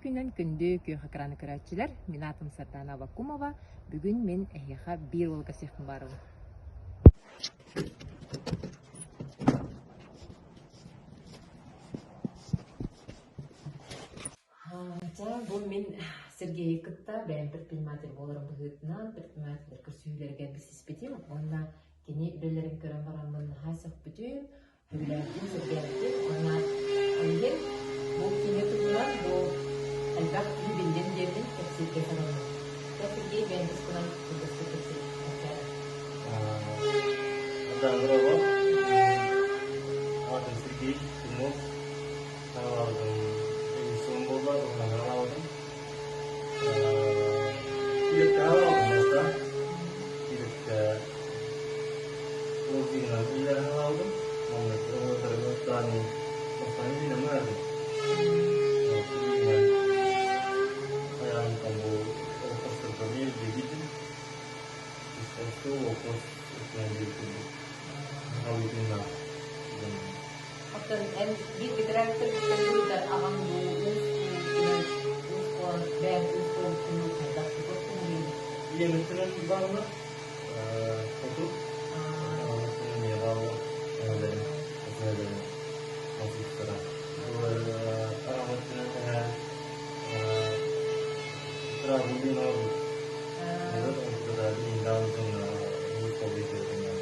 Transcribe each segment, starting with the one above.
күнен күнді күйіға қыраны көрәтчілер. Мен атым Сардана Вакумова. Бүгін мен әйеға бір олға сеқін барым. Бұл мен Сергей Кытта, бәйін предприниматель боларым бұғытынан, предприниматель күрсүйлерге біз іспетем. Онна кені білерін көрін барамын хайсық бүтін, хүлердің Сергейді. Онна әлген бұл кені тұтынан бұл әлбәқ күн білден дердің кәпсетке санамын. Сергей бәйін біз күнан күндісті кәпсет. Здорово. Атым Сергей Кимов. Bollar onlara aldım. İlk aldım da. İlk logiğine ilerine aldım. Onları tane bir numara verdim. Yani ayağım kamu ortası kamil dedim. İşte o kos üstlendirdim. Havuzuna. Hatta en bir direktör kendisinden aman bu ben untuk hendak bertemu. Iya, mestinya bangun. Foto. Mestinya bawa dari masih sekarang. Orang mestinya saya terlalu di nol. Itu untuk dari dalam zona ini covid ini.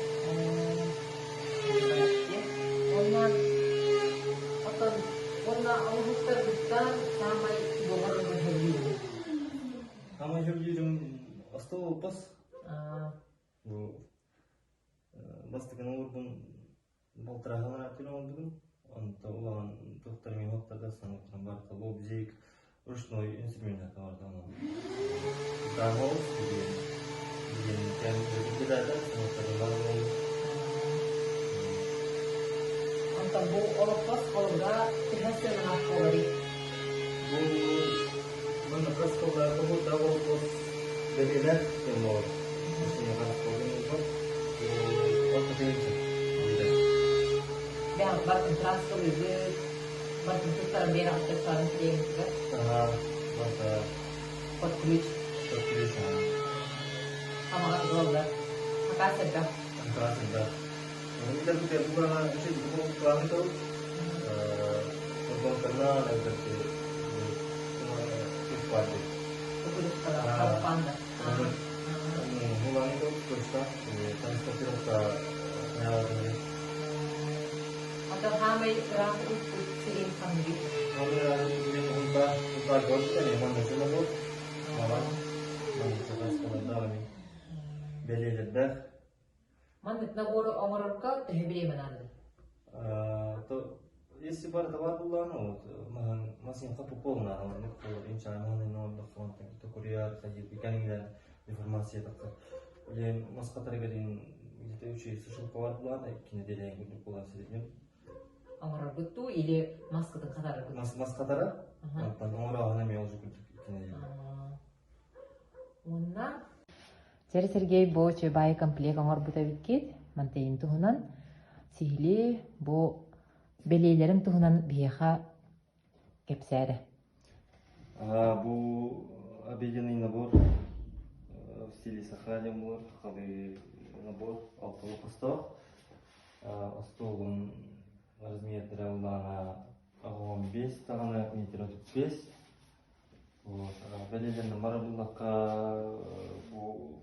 Ona orang terbesar sampai bawah berhenti. Sama juga astu pas. Bu bastıkın ordun baltırağın atıyor oldum. Anta ulan doktorun haftada sanatın barka bu bizik ручной инструмент vardı ama. Daha olsun diye. Yani kendi giderler sanatın var. Anta bu orpas kolda kehasil menakori. Bu mana kaskollar bu davul bu dediler semua. Maksudnya kaskollar itu waktu itu. Dan barang transfer itu barang tukar merah tersaran kirim juga. Masa Potluch. Sama dollar. Makasih dah. Kita sudah bukan itu bukan kelam itu. Bukan karena ada cuma cepat. Betul kalau pandai. Bukan itu susah. Transportasi kita nyala. Atau kami orang untuk kirim sendiri. Kami yang untuk goreng ni mana semua tu. Malah mana sekolah ni. Beli dah. Mana nak orang kau terhibur mana? То если бар товар была, ну, masih apa pun lah, itu insan mana ni, nak kontak itu Korea, saja ikan ini informasi tak. Jadi mas kata regadin itu uci social power lah, kini dia yang itu pola sedikit. Orang betul ini mas kata kata. Mas kata lah, tanpa orang hanya mewah juga kini. Mana? Jadi Sergei bo coba komplek orang buta bikit, mantain tuhunan, sihli bo belelerim tuhunan biha kepsere. Bu объединенный набор в стиле сахарный мур, хали набор алтого поста, остовом размер древна на 5, тагана метр 5. Вот, белелерин марабуллакка бу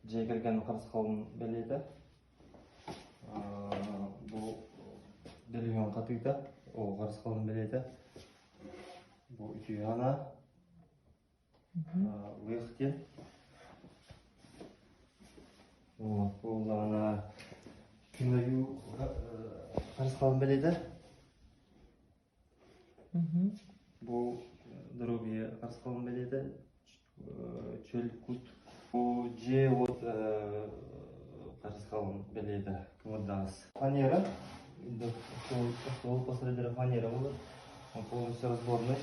жегерген карсыкалын белейди. Бу делеген катыйда, о карсыкалын белейди. Бу үчү ана уяктен. Вот, бул ана киною карсыкалын белейди. Бу дороги карсыкалын белейди. Чөл кут. Бу же вот карсыкалын белейди. Кымырдагыс. Фанера. Сол посредине фанера болот. Он полностью разборный.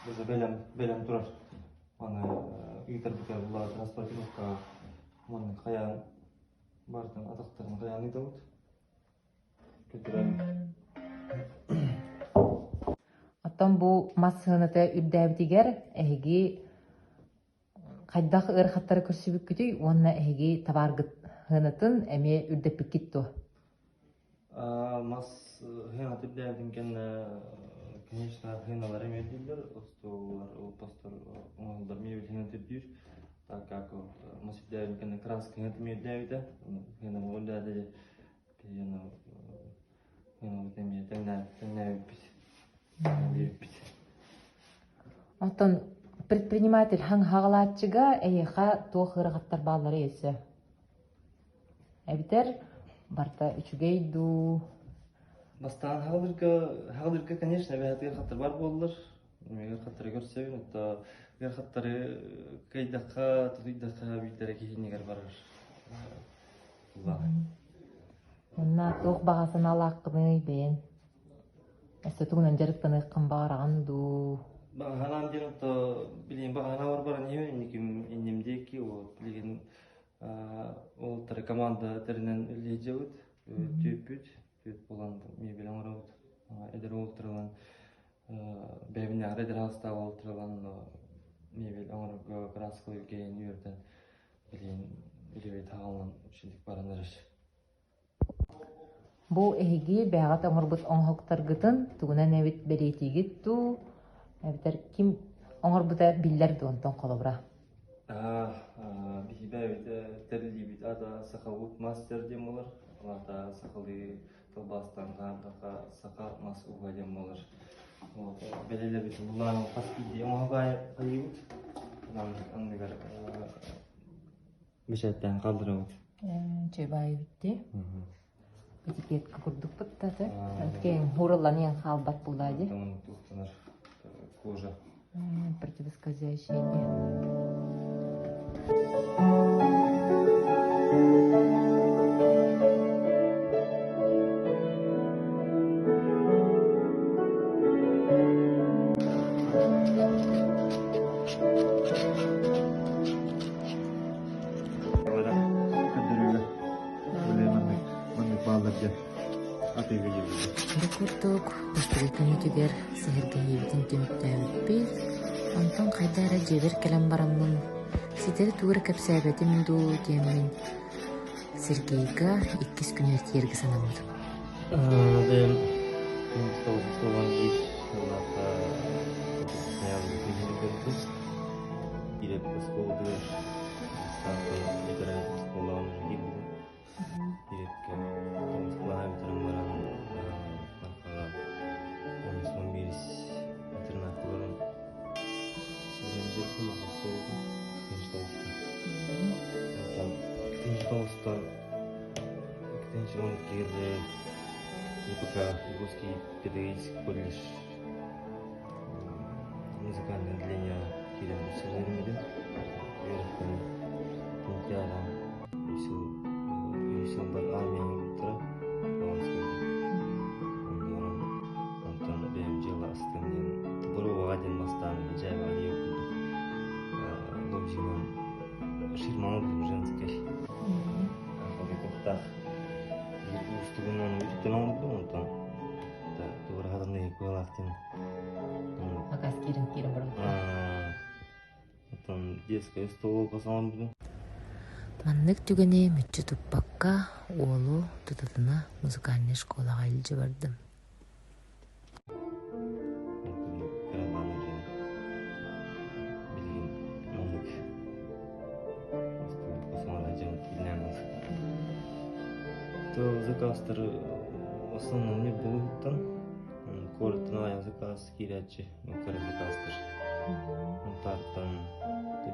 Уже белем турар. Аны үйтербике була транспортировка. Маны каян бардын атактарын каян иде болот. Көтөрөм. Оттон бу мас сыната үрдәбитигер эһиги хайдах ырхаттары көрсүбүк күтүй, онна эһиги табаргыт хынатын эме үрдәппикит ту. Мас хена тибдәдин кен, конечно, хеналар эмедилер, остолар, опастор, ондар мебель хена тибдир, так как мас тибдәдин кен краска хена тибдәдин, хена молдады, хена теннә бит. Оттон предприниматель хаң хагалаатчыга эйха туох ыргаттар баалары эсе. Эбитер барта үчүгейду. Бастан хагылырга, конечно, бәһәтгә хаттар бар булдылар. Мега хаттар көрсәбез, это гәр хаттары кайдакка, тудакка битләре киһинегәр барыр. Онна туох багасын алаккыны бен. Эссе тугунан жарыктан ыккан баараган ду. Баганан ден то билин багана бар не никим инемдеки о билин ол тары команда тернен лежеут төпүт болан мебель аңраут эдер олтырган бебине аредер хаста олтырган мебель аңрага краска келген юрдан билин билебей таалган ушинтип баранырыш. Бу эһиги бәгат оңорбут оңһоктаргытын тугунан эбит беретигит ту. Эбитер ким оңорбута биллер дуонтон колобра. Бихибәбит терлибит ада сакалут мастер демолар. Ата сакалы толбастан гака сака мас уга демолар. Белелер бит булларның хаспиди оңгай кайыт. Андыгар бишеттен калдырып. Чебай битти. Этикетка курдук баттаты. Кен хураллан халбат булады. Кожа. Противоскользящие. Курдук, бустуритен үтүгер сихиргейибитин түмүттәбитпиз. Онтон кайдара жебер келем бараммын. Сидер тугур кепсәбетим ду демин. Сергейга 2 күн эртерге санамды. Дем столан иш, олата неявды көрдү. Иреп сколды. Саты играет сколан гибу. Ирепке сколан барам. Он кирде ИПК Русский педагогический колледж музыкальное отделение Кирен Бусермиди Верховный Пунктиара Юсил бар армия утра Антон бем жила астынен Бурова один мастан Жайва Алиев Лобжинан Ширманов женской так устугунан үттен алынды онтон тугур хадамды куалактын Акас кирин бар. онтон детская стол касалынды. Маннык түгене мүччү туппакка уолу тутатына музыкальный школага илжи бардым. Заказтар в основном не был там. Коротко заказ кирячи, кара заказтар. Тартан.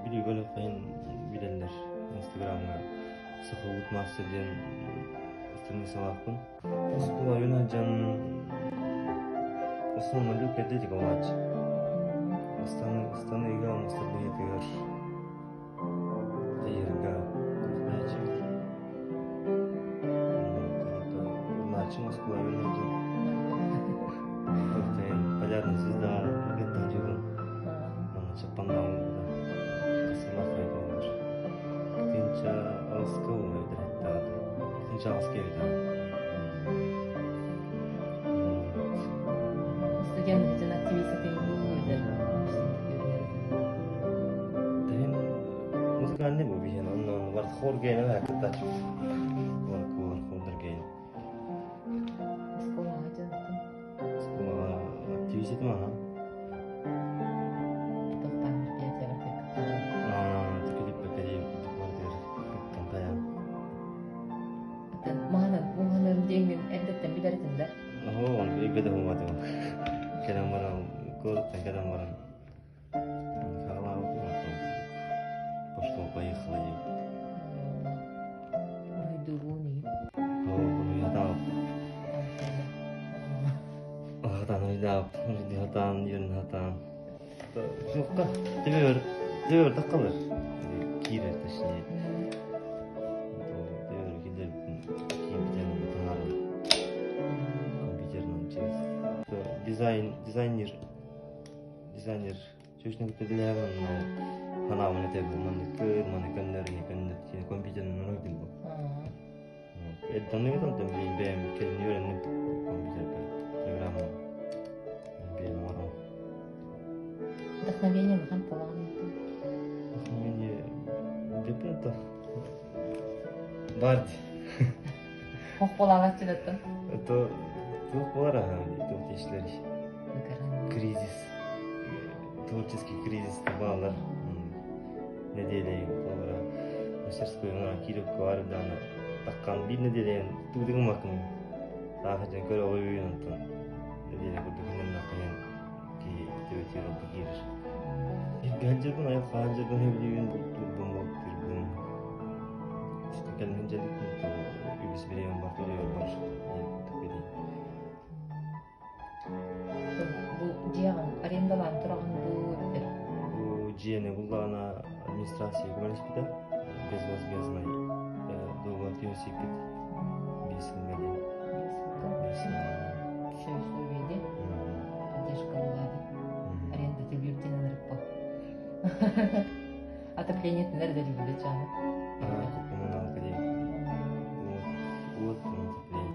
Били böyle кайын билелер. Инстаграмга сахавут мастерден страница лапын. Оспула юна жан основном люк эдетик олач. Станы игал мастерден етегер. Тайырга. Началось половина дня. Полярная звезда, это дюган. Она чапанал, сама хайдовар. Тинча алского это. Тинча алскерда. Студент активист ne bu bir yana onun var hor gene ve hakikaten var hor gene Скола ажаттым. skola aktivite mi ha Тоқтан мероприятие бар деп. Тикелип бекери var der kaptan kayan Муганын деңин элдеттен билердин да. он бегде болмады kelam var kol kelam var Kala пошло поехало Уйдууни. Hatan, yön hatan. Yok da, diyor da kalır. Kire taşı. Diyor gider kimden tanarım. Компьютерный через. Дизайнер. Чушник тедиляван, но хана мане те бу мане көннөр компьютерный нойдым бу. Это не там бем келин öğrendim компьютер программа. Вдохновение махан талаган. Вдохновение депента. Бард. Хох болагат жадаттан. Это çok var это işler. Кризис. Творческий кризис bağlar. Ne diyeyim sonra мастерскойuna kirip var da takkan bir ne diyeyim tuğduğum bakım. Sadece göre oyun antan. Ne diyeyim bu dünyanın naklen ki tüytüyor bu girir. Ganjadan ayak ganjadan hevliyin bu turbun. İşte kendin celik tu übis bireyim var var. Bu diyan arendалан турган бу Жиене буллана администрация гуманитета безвозмездный доллар велосипед 5 миллион. Все виде. Поддержка влады. Аренда бюллетенин рыппа. Отопление нерде любит чаны. Коммуналка дейм. Вот отопление.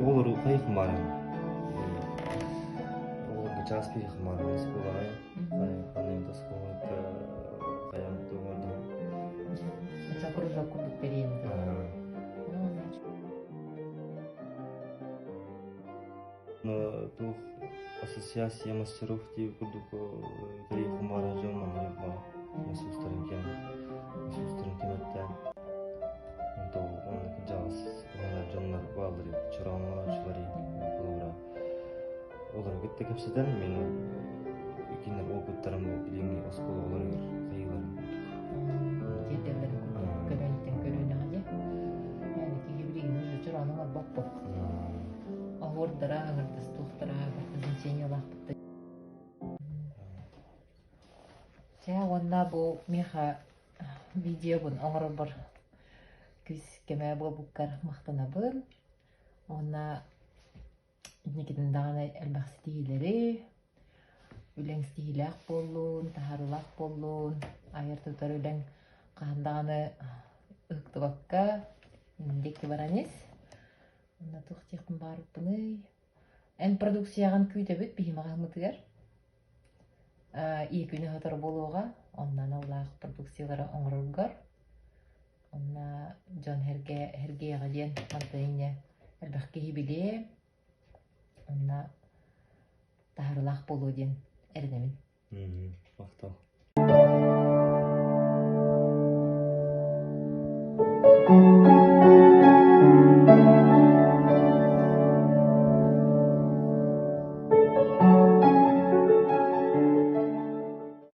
Olur kayık var. Olur час перехмар с кулай. Кайханын да сколот каян думадым. Закружок кудук берейин. Но тух ассоциация мастеров ди кудук перехмара жона мыба. Масустарын кеметтен. То он жаз жоннор балдырып чырамалаучулары булура. Олар кетти кепсетен мен кинер опыттарым билими оскол олар кайылар. Тетелер көрөнтен көрөнөгө. Yani кигибирин уже чыраныгар баппа. Агордара агырдыс тухтара значение лахпытты. Жа онда бу меха видеобун оңор бар. Күз кеме бабуккар мактанабын. Онна никиден дагана элбах стилери, үлең стилак болун, тахарлак болун, айыртутар үлең кандаганы ыктыбакка декти баранес. Онна тухтихтын барып буны. Эн продукцияган күйтөбүт бихимагамытыгар. И күнү хатар болууга, ондан аллах продукциялары оңорулгар. Онна Джон Херге гаден мантайне элбахки биле. Онна тахарлах болуу ден эрдемин. Мактал.